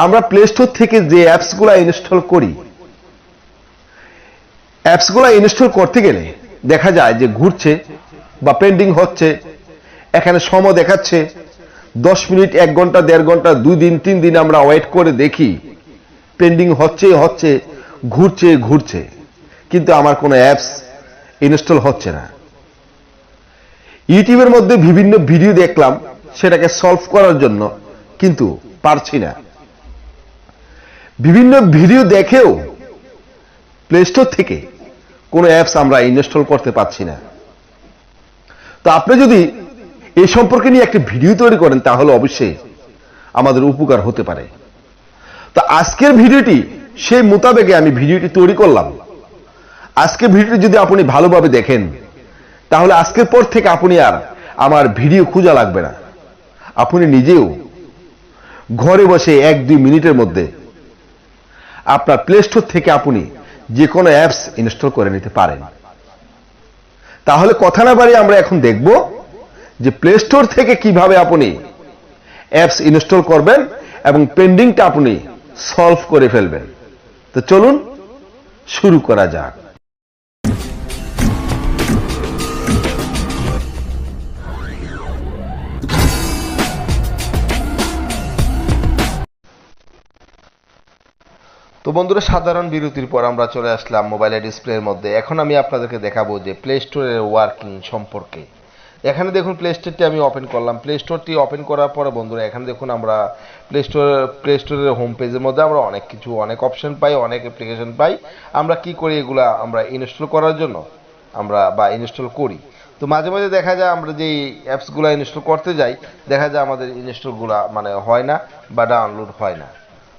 আমরা play store থেকে যে অ্যাপসগুলো ইনস্টল করি, অ্যাপসগুলো ইনস্টল করতে গেলে দেখা যায় যে ঘুরছে বা পেন্ডিং হচ্ছে, এখানে সময় দেখাচ্ছে 10 মিনিট, 1 ঘন্টা, 1.5 ঘন্টা, 2 দিন, 3 দিন আমরা ওয়েট করে দেখি পেন্ডিং হচ্ছে, ঘুরছে, কিন্তু আমার কোনো অ্যাপস ইনস্টল হচ্ছে না। ইউটিউবের মধ্যে বিভিন্ন ভিডিও দেখলাম সেটাকে সলভ করার জন্য, কিন্তু পারছি না। বিভিন্ন ভিডিও দেখেও প্লে স্টোর থেকে কোনো অ্যাপস আমরা ইনস্টল করতে পারছি না। তো আপনি যদি এই সম্পর্কে নিয়ে একটা ভিডিও তৈরি করেন তাহলে অবশ্যই আমাদের উপকার হতে পারে। তো আজকের ভিডিওটি সেই মোতাবেকে আমি ভিডিওটি তৈরি করলাম। আজকের ভিডিওটি যদি আপনি ভালোভাবে দেখেন তাহলে আজকের পর থেকে আপনি আর আমার ভিডিও খোঁজা লাগবে না। আপনি নিজেও ঘরে বসে 1-2 মিনিটের মধ্যে আপনার প্লে স্টোর থেকে আপনি যে কোনো অ্যাপস ইনস্টল করে নিতে পারেন। তাহলে কথা না বাড়িয়ে আমরা এখন দেখব যে প্লে স্টোর থেকে কিভাবে আপনি অ্যাপস ইনস্টল করবেন এবং পেন্ডিংটা আপনি সলভ করে ফেলবেন। তো চলুন শুরু করা যাক। তো বন্ধুরা, সাধারণ বিরতির পর আমরা চলে আসলাম মোবাইলের ডিসপ্লের মধ্যে। এখন আমি আপনাদেরকে দেখাবো যে প্লে স্টোরের ওয়ার্কিং সম্পর্কে। এখানে দেখুন প্লে স্টোরটি আমি ওপেন করলাম। প্লে স্টোরটি ওপেন করার পরে বন্ধুরা এখানে দেখুন আমরা প্লে স্টোরের হোম পেজের মধ্যে আমরা অনেক অপশন পাই, অনেক অ্যাপ্লিকেশন পাই। আমরা কি করি, এগুলা আমরা ইনস্টল করার জন্য বা ইনস্টল করি। তো মাঝে মাঝে দেখা যায় আমরা যেই অ্যাপসগুলো ইনস্টল করতে যাই দেখা যায় আমাদের ইনস্টলগুলো হয় না বা ডাউনলোড হয় না।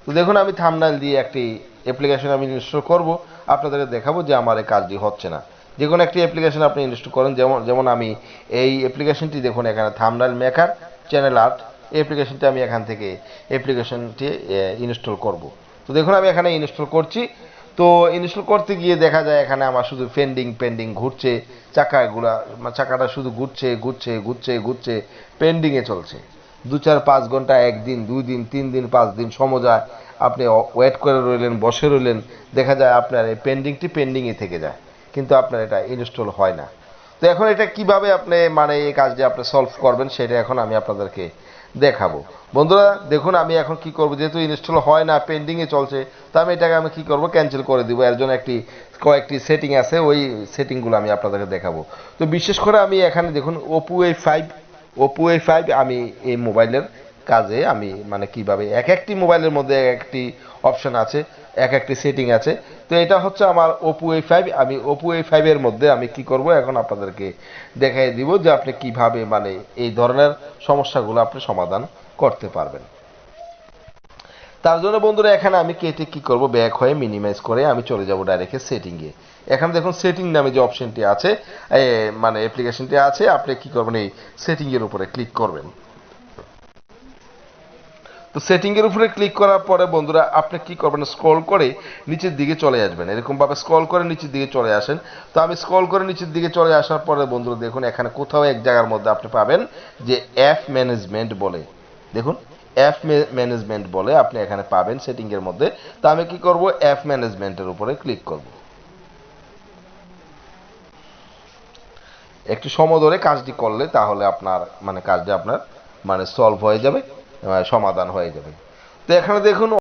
তো দেখুন আমি থাম্বনেল দিয়ে একটি অ্যাপ্লিকেশন আমি ইনস্টল করব, আপনাদেরকে দেখাবো যে আমার এই কাজটি হচ্ছে না। যে কোনো একটি অ্যাপ্লিকেশন আপনি ইনস্টল করেন, যেমন আমি এই অ্যাপ্লিকেশনটি দেখুন এখানে থাম্বনেল মেকার চ্যানেল আর্ট, এই অ্যাপ্লিকেশনটি আমি এখান থেকে অ্যাপ্লিকেশনটি ইনস্টল করব। তো দেখুন আমি এখানে ইনস্টল করছি। তো ইনস্টল করতে গিয়ে দেখা যায় এখানে আমার শুধু পেন্ডিং ঘুরছে, চাকাটা শুধু ঘুরছে, পেন্ডিংয়ে চলছে। 2-4-5 ঘন্টা, 1 দিন, 2 দিন, 3 দিন, 5 দিন সময় যায়। আপনি ওয়েট করে রইলেন, বসে রইলেন, দেখা যায় আপনার এই পেন্ডিংটি পেন্ডিংয়ে থেকে যায়, কিন্তু আপনার এটা ইনস্টল হয় না। তো এখন এটা কিভাবে আপনি এই কাজটি আপনি সলভ করবেন সেটা এখন আমি আপনাদেরকে দেখাবো। বন্ধুরা দেখুন আমি এখন কি করব, যেহেতু ইনস্টল হয় না, পেন্ডিংয়ে চলছে, তো আমি এটাকে কি করব, ক্যান্সেল করে দিব। এর জন্য কয়েকটি সেটিং আছে, ওই সেটিংগুলো আমি আপনাদেরকে দেখাবো। তো বিশেষ করে আমি এখানে দেখুন ওপো A5 আমি এই মোবাইলের কাজে আমি কিভাবে একটি মোবাইলের মধ্যে একটি অপশন আছে, একটি সেটিং আছে। তো এটা হচ্ছে আমার ওপো A5। আমি ওপো A5 এর মধ্যে আমি কি করব এখন আপনাদেরকে দেখাই দিব যে আপনি কিভাবে এই ধরনের সমস্যাগুলো আপনি সমাধান করতে পারবেন। তার জন্য বন্ধুরা এখানে আমি কেটে কি করব, ব্যাক হয়ে মিনিমাইজ করে আমি চলে যাব ডাইরেক্ট সেটিংয়ে। এখানে দেখুন সেটিং নামে যে অপশনটি আছে, অ্যাপ্লিকেশনটি আছে, আপনি কি করবেন এই সেটিং এর উপরে ক্লিক করবেন। তো সেটিং এর উপরে ক্লিক করার পরে বন্ধুরা আপনি কি করবেন, স্ক্রল করে নিচের দিকে চলে আসবেন। এরকম ভাবে স্ক্রল করে নিচের দিকে চলে আসেন। তো আমি স্ক্রল করে নিচের দিকে চলে আসার পরে বন্ধুরা দেখুন এখানে কোথাও এক জায়গার মধ্যে আপনি পাবেন যে অ্যাপ ম্যানেজমেন্ট বলে। দেখুন অ্যাপ ম্যানেজমেন্ট বলে আপনি এখানে পাবেন সেটিং এর মধ্যে। তো আমি কি করব, অ্যাপ ম্যানেজমেন্টের উপরে ক্লিক করব। একটু সময় ধরে কাজটি করলে তাহলে আপনার কাজটি আপনার সলভ হয়ে যাবে, সমাধান হয়ে যাবে। তো এখানে দেখুন